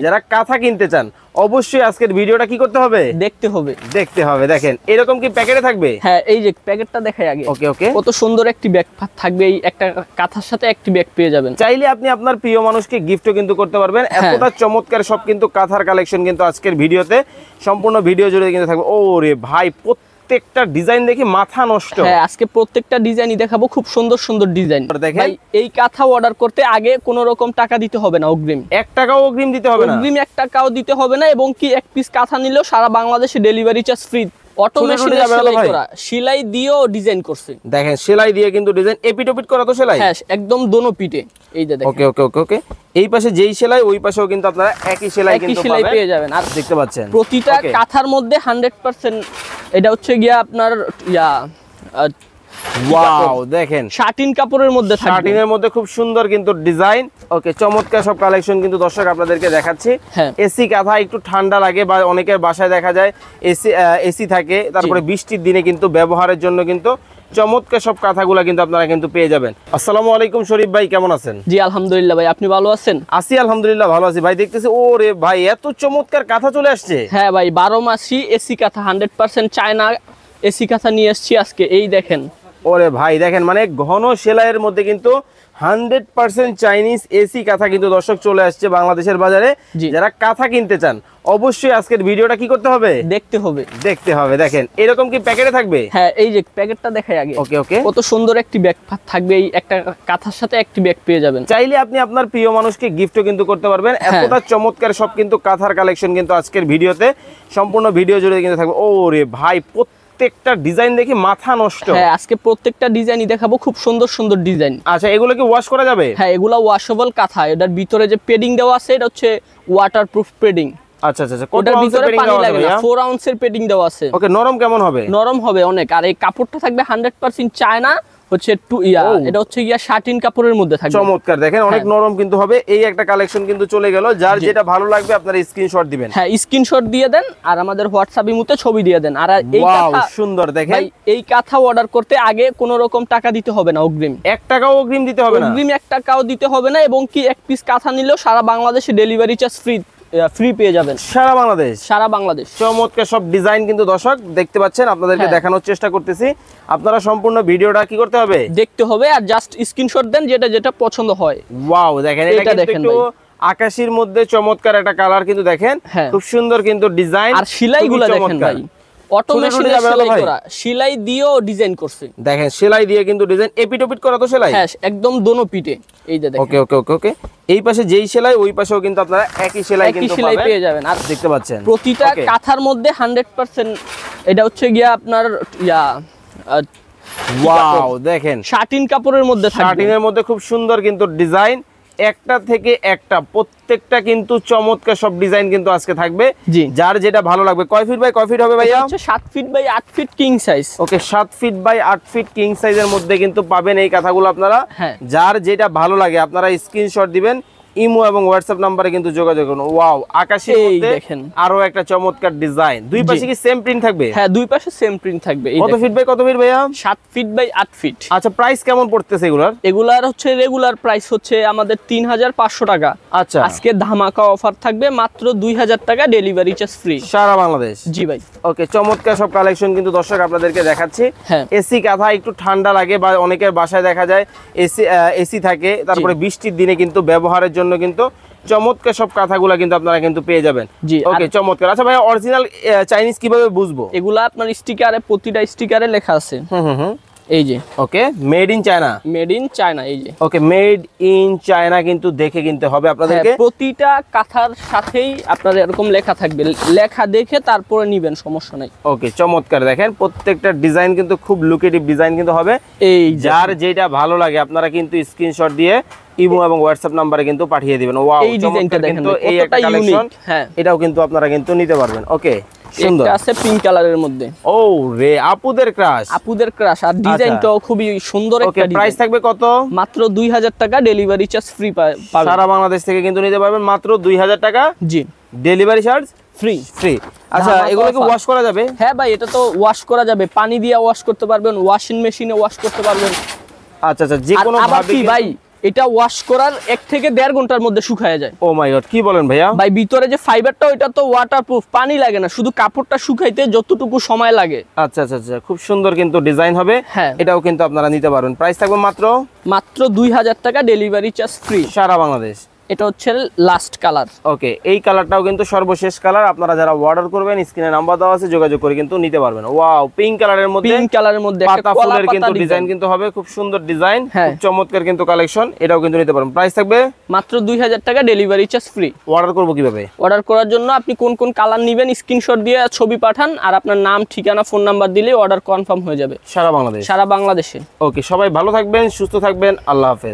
যারা কাঁথা কিনতে চান অবশ্যই আজকের ভিডিওটা কি করতে হবে, দেখতে হবে। দেখেন এরকম কি প্যাকেটে থাকবে? হ্যাঁ, এই যে প্যাকেটটা দেখাই আগে। ওকে ওকে, কত সুন্দর একটি ব্যাগ থাকবে, এই একটা কাঁথার সাথে একটি ব্যাগ পেয়ে যাবেন। চাইলে আপনি আপনার প্রিয় মানুষকে গিফটও কিন্তু করতে পারবেন। এতটা চমৎকার সব কিন্তু কাঁথার কালেকশন কিন্তু আজকের ভিডিওতে সম্পূর্ণ ভিডিও জুড়ে কিন্তু থাকবে। ওরে ভাই, প্রত্যেকটা ডিজাইন দেখি মাথা নষ্ট। হ্যাঁ, আজকে প্রত্যেকটা ডিজাইনই দেখাবো, খুব সুন্দর সুন্দর ডিজাইন। দেখেন এই কাঁথা অর্ডার করতে আগে কোনো রকম টাকা দিতে হবে না, অগ্রিম 1 টাকাও অগ্রিম দিতে হবে না। অগ্রিম 1 টাকাও দিতে হবে না, এবং কি এক পিস কাঁথা নিলেও সারা বাংলাদেশে ডেলিভারি চার্জ ফ্রি। অটোমেশনে সেলাই করা, সেলাই দিয়েও ডিজাইন করছে। দেখেন সেলাই দিয়ে কিন্তু ডিজাইন এপিটোপিট করা তো সেলাই। হ্যাঁ, একদম দোনো পিঠে। এই যে দেখেন। ওকে ওকে ওকে ওকে, এই পাশে যেই সেলাই ওই পাশেও কিন্তু আপনারা একই সেলাই কিন্তু পাবেন, পেয়ে যাবেন। আর দেখতে পাচ্ছেন প্রতিটা কাঁথার মধ্যে 100% এটা হচ্ছে গিয়া আপনার ওয়াও, দেখেন শাটিন কাপড়ের মধ্যে থাকবে। শাটিনের মধ্যে খুব সুন্দর কিন্তু ডিজাইন। ওকে, চমৎকার সব কালেকশন কিন্তু দর্শক আপনাদেরকে দেখাচ্ছি। এসি কাঁথা একটু ঠান্ডা লাগে বা অনেকের বাসায় দেখা যায় এসি থাকে, তারপরে বৃষ্টির দিনে কিন্তু ব্যবহারের জন্য কিন্তু চমৎকার সব কাঁথাগুলো কিন্তু আপনারা কিন্তু পেয়ে যাবেন। আসসালামু আলাইকুম শরীফ ভাই, কেমন আছেন? জি আলহামদুলিল্লাহ ভাই, আপনি ভালো আছেন? আছি আলহামদুলিল্লাহ, ভালো আছি ভাই। দেখতেছি ওরে ভাই, এত চমৎকার কাঁথা চলে আসছে। হ্যাঁ ভাই, 12 মাসি এসি কাঁথা 100% চায়না এসি কাঁথা নিয়ে আসছি আজকে। এই দেখেন ওরে ভাই, দেখেন মানে ঘন সেলাইয়ের মধ্যে কিন্তু 100% চাইনিজ এসি কাঁথা কিন্তু দর্শক চলে আসছে বাংলাদেশের বাজারে। যারা কাঁথা কিনতে চান অবশ্যই আজকের ভিডিওটা কি করতে হবে, দেখতে হবে। দেখেন এরকম কি প্যাকেটে থাকবে? হ্যাঁ, এই যে প্যাকেটটা দেখাই আগে। ওকে ওকে, কত সুন্দর একটি ব্যাগ থাকবে, এই একটা কাঁথার সাথে একটি ব্যাগ পেয়ে যাবেন। চাইলে আপনি আপনার প্রিয় মানুষকে গিফটও কিন্তু করতে পারবেন। এতটা চমৎকার সব কিন্তু কাঁথার কালেকশন কিন্তু আজকের ভিডিওতে সম্পূর্ণ ভিডিও জুড়ে কিন্তু থাকবে। ওরে ভাই, প্রত্যেকটা ডিজাইন দেখি মাথা নষ্ট। হ্যাঁ, আজকে প্রত্যেকটা ডিজাইনই দেখাবো, খুব সুন্দর সুন্দর ডিজাইন। আচ্ছা, এগুলো কি ওয়াশ করা যাবে? হ্যাঁ, এগুলা ওয়াশেবল কাঁথা। এটার ভিতরে যে পেডিং দেওয়া আছে এটা হচ্ছে ওয়াটারপ্রুফ পেডিং। আচ্ছা আচ্ছা, ওটার ভিতরে পানি লাগে না, 4 আউন্সের পেডিং দেওয়া আছে। ওকে, নরম কেমন হবে? নরম হবে অনেক। আর এই কাপড়টা থাকবে 100% চায়না, হচ্ছে এটা হচ্ছে গিয়া শাটিন কাপড়ের মধ্যে থাকবে। চমৎকার, দেখেন অনেক নরম কিন্তু হবে। এই একটা কালেকশন কিন্তু চলে গেল। যার যেটা ভালো লাগবে আপনারা স্ক্রিনশট দিবেন। হ্যাঁ, স্ক্রিনশট দিয়ে দেন আর আমাদের হোয়াটসঅ্যাপ ইমোতে ছবি দিয়ে দেন। আর এই কাঁথা সুন্দর, দেখেন এই কাঁথা অর্ডার করতে আগে কোনো রকম টাকা দিতে হবে না, অগ্রিম 1 টাকাও অগ্রিম দিতে হবে না। অগ্রিম 1 টাকাও দিতে হবে না, এবং কি এক পিস কাঁথা নিলেও সারা বাংলাদেশে ডেলিভারি চার্জ ফ্রি পেয়ে যাবেন। সারা বাংলাদেশ চমৎকার সব ডিজাইন কিন্তু দর্শক দেখতে পাচ্ছেন, আপনাদেরকে দেখানোর চেষ্টা করতেছি। আপনারা সম্পূর্ণ ভিডিওটা কি করতে হবে, দেখতে হবে, আর জাস্ট স্ক্রিনশট দেন যেটা পছন্দ হয়। ওয়াও, দেখেন এটা কিন্তু একটু আকাশীর মধ্যে চমৎকার একটা কালার কিন্তু দেখেন, খুব সুন্দর কিন্তু ডিজাইন। আর সেলাইগুলো দেখেন ভাই, অটোমেশনে সেলাই করা, সেলাই দিয়েও ডিজাইন করছে। দেখেন সেলাই দিয়ে কিন্তু ডিজাইন এপিটোপিট করা তো সেলাই। হ্যাঁ, একদম দোনো পিঠে। এই যে দেখেন। ওকে ওকে ওকে ওকে, এই পাশে যেই সেলাই ওই পাশেও কিন্তু আপনারা একই সেলাই কিন্তু পেয়ে যাবেন। আর দেখতে পাচ্ছেন প্রতিটা কাঁথার মধ্যে 100% এটা হচ্ছে গিয়া আপনার ওয়াও, দেখেন শাটিন কাপড়ের মধ্যে থাকবে। শাটিনের মধ্যে খুব সুন্দর কিন্তু ডিজাইন, একটা থেকে একটা প্রত্যেকটা কিন্তু চমৎকার সব ডিজাইন কিন্তু আজকে থাকবে। যার যেটা ভালো লাগবে। কয় ফিট বাই কয় ফিট হবে ভাইয়া? 7 feet by 8 feet king size. Okay, 7 feet by 8 feet king সাইজের মধ্যে কিন্তু পাবেন এই কাঁথাগুলো আপনারা। যার যেটা ভালো লাগে আপনারা স্ক্রিনশট দিবেন, ইমো এবং হোয়াটসঅ্যাপ নম্বরে কিন্তু যোগাযোগ করুন। ওয়াও, আকাশের মধ্যে আরো একটা চমৎকার ডিজাইন। দুই পাশে কি সেম প্রিন্ট থাকবে? হ্যাঁ, দুই পাশে সেম প্রিন্ট থাকবে। কত ফিট বাই কত ফিট ভাইয়া? 7 ফিট বাই 8 ফিট। আচ্ছা, প্রাইস কেমন পড়তেছে এগুলার হচ্ছে রেগুলার প্রাইস হচ্ছে আমাদের 3500 টাকা। আচ্ছা, আজকে ধামাকা অফার থাকবে মাত্র 2000 টাকা, ডেলিভারি চার্জ ফ্রি সারা বাংলাদেশ। জি ভাই। ওকে, চমৎকার সব কালেকশন কিন্তু দর্শক আপনাদেরকে দেখাচ্ছি। এসি কাঁথা একটু ঠান্ডা লাগে বা অনেকের বাসায় দেখা যায় এসি থাকে, তারপরে বৃষ্টির দিনে কিন্তু ব্যবহারের জন্য কিন্তু চমৎকার সব কাঁথাগুলা কিন্তু আপনারা কিন্তু পেয়ে যাবেন। ওকে, চমৎকার। আচ্ছা ভাই, অরিজিনাল চাইনিজ কিভাবে বুঝবো? এগুলা আপনার স্টিকারে, প্রতিটা স্টিকারে লেখা আছে। এই যে okay, made in China. Made in China, এই যে ওকে, মেড ইন চায়না কিন্তু দেখে কিনতে হবে আপনাদেরকে। প্রতিটা কাঁথার সাথেই আপনার এরকম লেখা থাকবে, লেখা দেখে তারপরে নিবেন, সমস্যা নাই। ওকে, চমৎকার। দেখেন প্রত্যেকটা ডিজাইন কিন্তু খুব লুকেটিভ ডিজাইন কিন্তু হবে। এই যার যেটা ভালো লাগে আপনারা কিন্তু স্ক্রিনশট দিয়ে ইমো এবং হোয়াটসঅ্যাপ নম্বরে কিন্তু পাঠিয়ে দিবেন। ওয়াও, এই ডিজাইনটা দেখেন, এই একটা কালেকশন। এটাও কিন্তু আপনারা কিন্তু নিতে পারবেন। ওকে, সুন্দর আছে পিঙ্ক কালারের মধ্যে। ও রে, আপুদের ক্রাশ। আর ডিজাইনটাও খুবই সুন্দর একটা ডিজাইন। প্রাইস থাকবে কত? মাত্র 2000 টাকা, ডেলিভারি চার্জ ফ্রি পাবেন। সারা বাংলাদেশ থেকে কিন্তু নিতে পারবেন মাত্র 2000 টাকা। জি, ডেলিভারি চার্জ ফ্রি। আচ্ছা, এগুলো কি ওয়াশ করা যাবে? হ্যাঁ ভাই, এটা তো ওয়াশ করা যাবে, পানি দিয়ে ওয়াশ করতে পারবেন, ওয়াশিং মেশিনে ওয়াশ করতে পারবেন। আচ্ছা আচ্ছা, যে কোনো ভাবে ভাই এটা ওয়াশ করার 1 থেকে 1.5 ঘন্টার মধ্যে শুকায় যায়। ও মাই গড, কি বলেন ভাইয়া? ভাই ভিতরে যে ফাইবারটা ওইটা তো ওয়াটারপ্রুফ, পানি লাগে না, শুধু কাপড়টা শুকাইতে যতটুকু সময় লাগে। আচ্ছা আচ্ছা আচ্ছা, খুব সুন্দর কিন্তু ডিজাইন হবে। হ্যাঁ, এটাও কিন্তু আপনারা নিতে পারবেন। প্রাইস থাকবে মাত্র 2000 টাকা, ডেলিভারি চার্জ ফ্রি সারা বাংলাদেশ। এটা হচ্ছে লাস্ট কালার। ওকে, এই কালারটাও কিন্তু সর্বশেষ কালার। আপনারা যারা অর্ডার করবেন স্ক্রিনে নাম্বার দেওয়া আছে, যোগাযোগ করে কিন্তু নিতে পারবেন। ওয়াও, পিঙ্ক কালারের মধ্যে একটা পাতা ফুলের কিন্তু ডিজাইন কিন্তু হবে, খুব সুন্দর ডিজাইন, খুব চমৎকার কিন্তু কালেকশন। এটাও কিন্তু নিতে পারবেন। প্রাইস থাকবে মাত্র 2000 টাকা, ডেলিভারি চার্জ ফ্রি। অর্ডার করব কিভাবে? অর্ডার করার জন্য আপনি কোন কোন কালার নেবেন স্ক্রিনশট দিয়ে ছবি পাঠান, আর আপনার নাম, ঠিকানা, ফোন নাম্বার দিলে অর্ডার কনফার্ম হয়ে যাবে সারা বাংলাদেশে। ওকে, সবাই ভালো থাকবেন, সুস্থ থাকবেন, আল্লাহ হাফেজ।